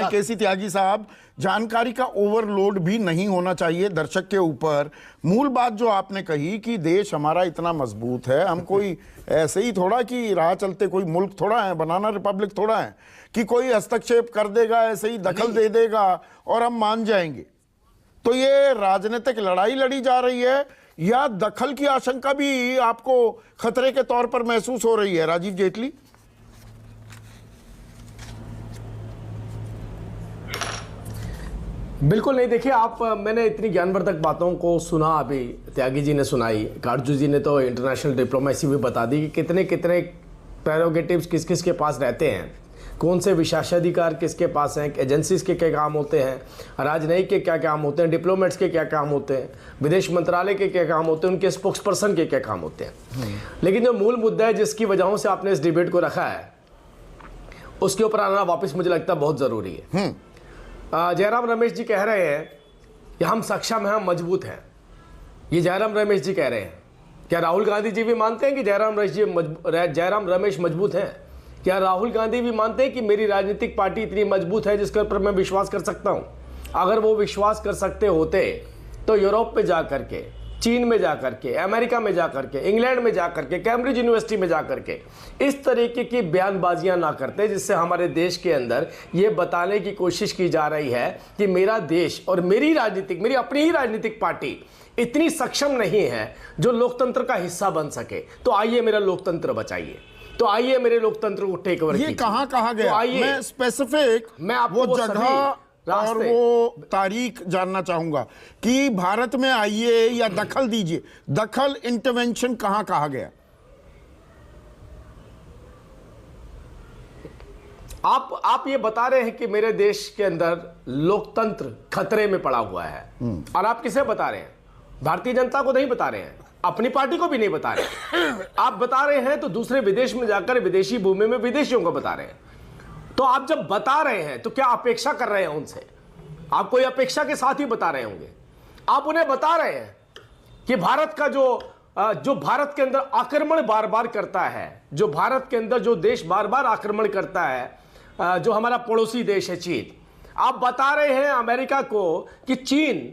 केसी त्यागी साहब, जानकारी का ओवरलोड भी नहीं होना चाहिए दर्शक के ऊपर। मूल बात जो आपने कही कि देश हमारा इतना मजबूत है, हम कोई ऐसे ही थोड़ा कि राह चलते कोई मुल्क थोड़ा है, बनाना रिपब्लिक थोड़ा है कि कोई हस्तक्षेप कर देगा, ऐसे ही दखल दे देगा और हम मान जाएंगे। तो ये राजनीतिक लड़ाई लड़ी जा रही है या दखल की आशंका भी आपको खतरे के तौर पर महसूस हो रही है, राजीव जेटली? बिल्कुल नहीं। देखिए आप, मैंने इतनी ज्ञानवर्धक बातों को सुना, अभी त्यागी जी ने सुनाई, काटजू जी ने तो इंटरनेशनल डिप्लोमेसी भी बता दी कि कितने कितने प्रेरोगेटिव्स किस किस के पास रहते हैं, कौन से विशेषाधिकार किसके पास हैं, एजेंसीज के क्या काम होते हैं, राजनयिक के क्या काम होते हैं, डिप्लोमेट्स के क्या काम होते हैं, विदेश मंत्रालय के क्या काम होते हैं, उनके स्पोक्स पर्सन के क्या काम होते हैं। लेकिन जो मूल मुद्दा है जिसकी वजहों से आपने इस डिबेट को रखा है, उसके ऊपर आना वापस मुझे लगता है बहुत ज़रूरी है। जयराम रमेश जी कह रहे हैं कि हम सक्षम हैं, हम मजबूत हैं। ये जयराम रमेश जी कह रहे हैं। क्या राहुल गांधी जी भी मानते हैं कि जयराम रमेश मजबूत हैं? क्या राहुल गांधी भी मानते हैं कि मेरी राजनीतिक पार्टी इतनी मजबूत है जिसके ऊपर मैं विश्वास कर सकता हूं? अगर वो विश्वास कर सकते होते तो यूरोप में जा करके, चीन में जा करके, अमेरिका में जा करके, इंग्लैंड में जा करके, कैम्ब्रिज यूनिवर्सिटी में जा करके इस तरीके की बयानबाजियां ना करते, जिससे हमारे देश के अंदर ये बताने की कोशिश की जा रही है कि मेरा देश और मेरी अपनी ही राजनीतिक पार्टी इतनी सक्षम नहीं है जो लोकतंत्र का हिस्सा बन सके। तो आइए मेरा लोकतंत्र बचाइए, तो आइए मेरे लोकतंत्र को टेक ओवर कीजिए। ये कहां कहा गया? तो आइए मैं स्पेसिफिक वो जगह और वो तारीख जानना चाहूंगा कि भारत में आइए या दखल दीजिए। दखल, इंटरवेंशन कहां कहा गया? आप ये बता रहे हैं कि मेरे देश के अंदर लोकतंत्र खतरे में पड़ा हुआ है, और आप किसे बता रहे हैं? भारतीय जनता को नहीं बता रहे हैं, अपनी पार्टी को भी नहीं बता रहे। आप बता रहे हैं तो दूसरे विदेश में जाकर विदेशी भूमि में विदेशियों को बता रहे हैं। तो आप जब बता रहे हैं तो क्या अपेक्षा कर रहे हैं उनसे? आप कोई अपेक्षा के साथ ही बता रहे होंगे। आप उन्हें बता रहे हैं कि भारत का जो भारत के अंदर आक्रमण बार बार करता है, जो भारत के अंदर जो देश बार बार आक्रमण करता है, जो हमारा पड़ोसी देश है चीन। आप बता रहे हैं अमेरिका को कि चीन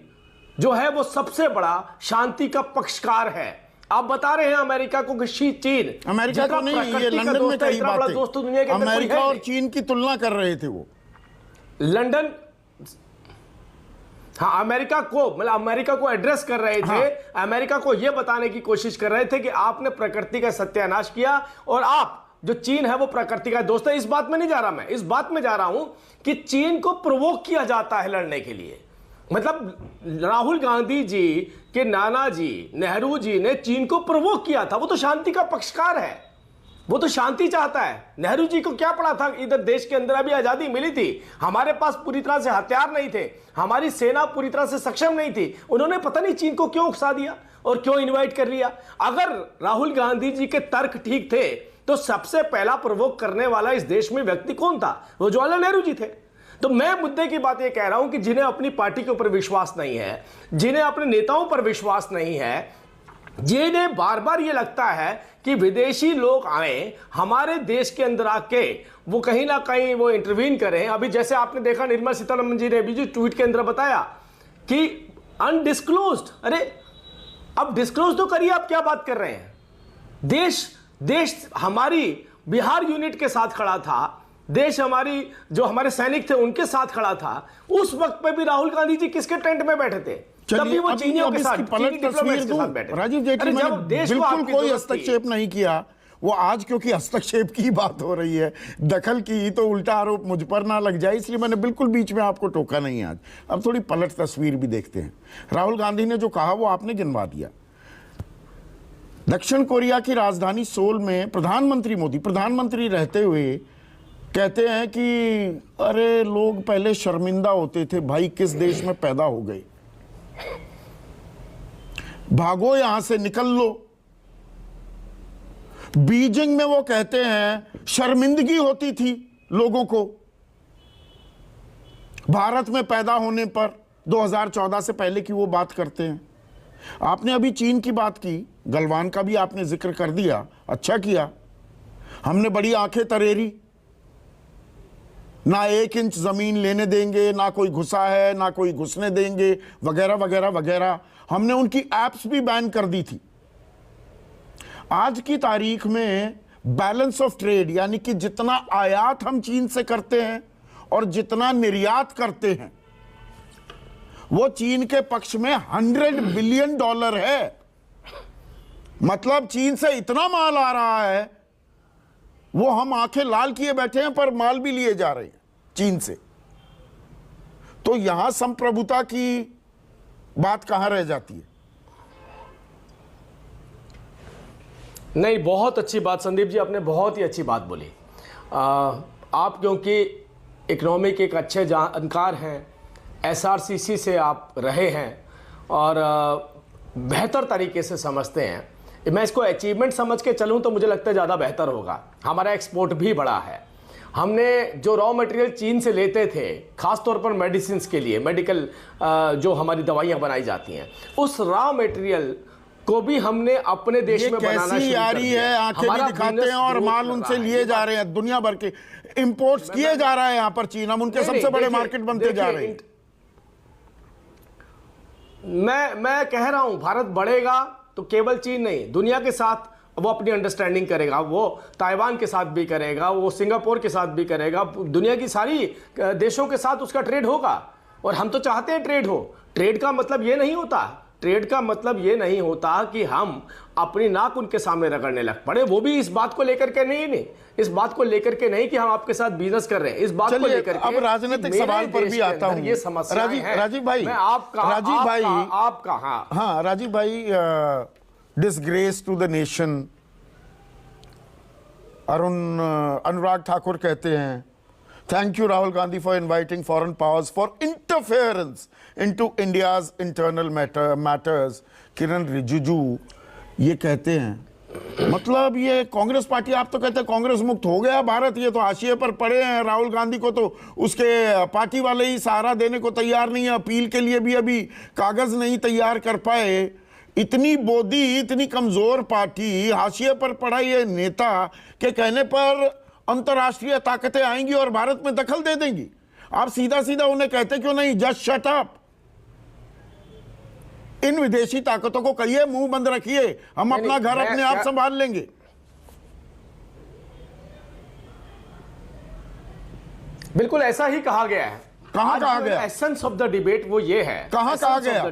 जो है वो सबसे बड़ा शांति का पक्षकार है। आप बता रहे हैं अमेरिका को कि चीन, अमेरिका को नहीं, ये लंदन में कई बातें, अमेरिका और चीन की तुलना कर रहे थे वो। लंदन, हाँ, अमेरिका को एड्रेस कर रहे थे। हाँ। अमेरिका को यह बताने की कोशिश कर रहे थे कि आपने प्रकृति का सत्यानाश किया और आप जो चीन है वो प्रकृति का दोस्त है। इस बात में नहीं जा रहा मैं, इस बात में जा रहा हूं कि चीन को प्रोवोक किया जाता है लड़ने के लिए। मतलब राहुल गांधी जी के नाना जी नेहरू जी ने चीन को प्रोवोक किया था। वो तो शांति का पक्षकार है, वो तो शांति चाहता है। नेहरू जी को क्या पड़ा था, इधर देश के अंदर अभी आजादी मिली थी, हमारे पास पूरी तरह से हथियार नहीं थे, हमारी सेना पूरी तरह से सक्षम नहीं थी। उन्होंने पता नहीं चीन को क्यों उकसा दिया और क्यों इन्वाइट कर लिया। अगर राहुल गांधी जी के तर्क ठीक थे तो सबसे पहला प्रोवोक करने वाला इस देश में व्यक्ति कौन था? वो जवाहरलाल नेहरू जी थे। तो मैं मुद्दे की बात ये कह रहा हूं कि जिन्हें अपनी पार्टी के ऊपर विश्वास नहीं है, जिन्हें अपने नेताओं पर विश्वास नहीं है, जिन्हें बार बार ये लगता है कि विदेशी लोग आए हमारे देश के अंदर आके वो कहीं ना कहीं वो इंटरवीन करें। अभी जैसे आपने देखा निर्मला सीतारमण जी ने भी जो ट्वीट के अंदर बताया कि अनडिस्क्लोज्ड, अरे अब डिस्क्लोज तो करिए, आप क्या बात कर रहे हैं? देश हमारी बिहार यूनिट के साथ खड़ा था, देश हमारी जो हमारे सैनिक थे उनके साथ खड़ा था। उस वक्त पे भी राहुल गांधी जी किसके टेंट में बैठे थे? तभी वो चीनियों के साथ, पलट तस्वीर दूं राजीव जेटली, मैंने बिल्कुल कोई हस्तक्षेप नहीं किया। वो आज क्योंकि हस्तक्षेप की बात हो रही है, दखल की, तो उल्टा आरोप मुझ पर ना लग जाए, इसलिए मैंने बिल्कुल बीच में आपको टोका नहीं आज। अब थोड़ी पलट तस्वीर भी देखते हैं। राहुल गांधी ने जो कहा वो आपने गिनवा दिया। दक्षिण कोरिया की राजधानी सोल में प्रधानमंत्री मोदी, प्रधानमंत्री रहते हुए, कहते हैं कि अरे लोग पहले शर्मिंदा होते थे, भाई किस देश में पैदा हो गए, भागो यहां से, निकल लो। बीजिंग में वो कहते हैं शर्मिंदगी होती थी लोगों को भारत में पैदा होने पर, 2014 से पहले की वो बात करते हैं। आपने अभी चीन की बात की, गलवान का भी आपने जिक्र कर दिया, अच्छा किया। हमने बड़ी आंखें तरेरी, ना 1 इंच जमीन लेने देंगे, ना कोई घुसा है, ना कोई घुसने देंगे, वगैरह वगैरह वगैरह। हमने उनकी एप्स भी बैन कर दी थी। आज की तारीख में बैलेंस ऑफ ट्रेड, यानी कि जितना आयात हम चीन से करते हैं और जितना निर्यात करते हैं, वो चीन के पक्ष में $100 बिलियन है। मतलब चीन से इतना माल आ रहा है, वो हम आंखें लाल किए बैठे हैं, पर माल भी लिए जा रहे हैं चीन से। तो यहां संप्रभुता की बात कहां रह जाती है? नहीं, बहुत अच्छी बात संदीप जी, आपने बहुत ही अच्छी बात बोली। आप क्योंकि इकोनॉमी के एक अच्छे जानकार हैं, SRCC से आप रहे हैं और बेहतर तरीके से समझते हैं। मैं इसको अचीवमेंट समझ के चलूं तो मुझे लगता है ज़्यादा बेहतर होगा। हमारा एक्सपोर्ट भी बड़ा है। हमने जो रॉ मटेरियल चीन से लेते थे, खास तौर पर मेडिसिन के लिए, मेडिकल जो हमारी दवाइयाँ बनाई जाती हैं, उस रॉ मटेरियल को भी हमने अपने देश में बनाना शुरू कर दिया। है, आंखें भी दिखाते हैं और माल उनसे लिए जा रहे हैं। दुनिया भर के इंपोर्ट्स किए जा रहा है यहाँ पर चीन। हम उनके सबसे बड़े मार्केट बनते जा रहे हैं। मैं कह रहा हूं, भारत बढ़ेगा तो केवल चीन नहीं, दुनिया के साथ वो अपनी अंडरस्टैंडिंग करेगा। वो ताइवान के साथ भी करेगा, वो सिंगापुर के साथ भी करेगा, दुनिया की सारी देशों के साथ उसका ट्रेड होगा। और हम तो चाहते हैं ट्रेड हो। ट्रेड का मतलब ये नहीं होता, ट्रेड का मतलब ये नहीं होता कि हम अपनी नाक उनके सामने रगड़ने लग पड़े। वो भी इस बात को लेकर के नहीं, इस बात को लेकर के नहीं कि हम आपके साथ बिजनेस कर रहे हैं, इस बात को लेकर के। अब राजनीतिक सवाल पर भी आता हूं। ये समस्या है। राजीव भाई, राजीव भाई, disgrace to the nation. Anurag Thakur कहते हैं, thank you Rahul Gandhi for inviting foreign powers for interference into India's internal matters. Kiren Rijiju ये कहते हैं, मतलब ये कांग्रेस पार्टी, आप तो कहते हैं कांग्रेस मुक्त हो गया भारत, ये तो हाशिए पर पड़े हैं। राहुल गांधी को तो उसके पार्टी वाले ही सहारा देने को तैयार नहीं है, अपील के लिए भी अभी कागज नहीं तैयार कर पाए। इतनी बोधी, इतनी कमजोर पार्टी, हाशिए पर पड़ा ये नेता के कहने पर अंतर्राष्ट्रीय ताकतें आएंगी और भारत में दखल दे देंगी। आप सीधा सीधा उन्हें कहते क्यों नहीं, जस्ट शट अप। इन विदेशी ताकतों को कहिए मुंह बंद रखिए, हम अपना घर अपने आप संभाल लेंगे। बिल्कुल ऐसा ही कहा गया है। कहां कहा गया? एसेंस ऑफ द डिबेट वो ये है। कहां कहा गया?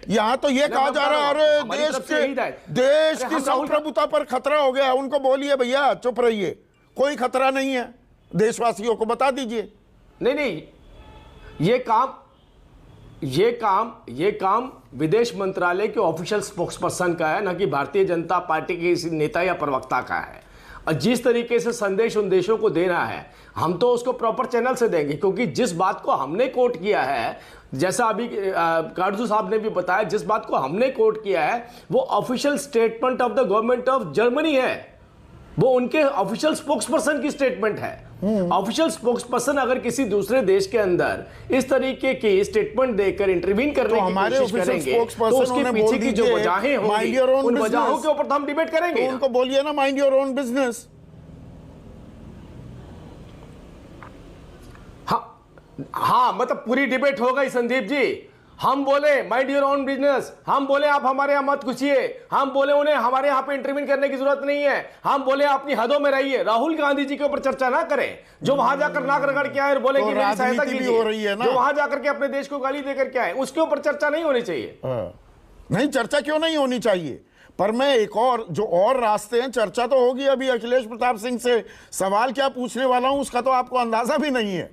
यहां तो ये कहा जा रहा है, अरे देश की संप्रभुता पर खतरा हो गया। उनको बोलिए भैया चुप रहिए, कोई खतरा नहीं है, देशवासियों को बता दीजिए। नहीं, ये काम विदेश मंत्रालय के ऑफिशियल स्पोक्सपर्सन का है, ना कि भारतीय जनता पार्टी के किसी नेता या प्रवक्ता का है। और जिस तरीके से संदेश उन देशों को देना है, हम तो उसको प्रॉपर चैनल से देंगे। क्योंकि जिस बात को हमने कोट किया है, जैसा अभी काटजू साहब ने भी बताया, जिस बात को हमने कोट किया है वो official statement of the government of Germany है। वो उनके ऑफिशियल स्पोक्सपर्सन की स्टेटमेंट है। ऑफिशियल स्पोक्सपर्सन अगर किसी दूसरे देश के अंदर इस तरीके की स्टेटमेंट देकर इंटरवीन करने की कोशिश करेंगे तो उसके पीछे की जो वजहें होंगी, उन वजहों के ऊपर तो हम डिबेट करेंगे। तो उनको बोलिए ना, माइंड योर ओन बिजनेस। हाँ, मतलब पूरी डिबेट हो गई संदीप जी। हम बोले माइंड योर ओन बिजनेस, हम बोले आप हमारे यहां मत घुसिए, हम बोले उन्हें हमारे यहां पे इंटरवीन करने की जरूरत नहीं है, हम बोले अपनी हदों में रहिए। राहुल गांधी जी के ऊपर चर्चा ना करें, जो वहां जाकर नाक रगड़ के आए और बोले कि मेरी सहायता कीजिए, जो वहां जाकर के अपने देश को गाली देकर के आए, उसके ऊपर चर्चा नहीं होनी चाहिए। नहीं, चर्चा क्यों नहीं होनी चाहिए? पर मैं एक और रास्ते हैं, चर्चा तो होगी। अभी अखिलेश प्रताप सिंह से सवाल क्या पूछने वाला हूं उसका तो आपको अंदाजा भी नहीं है।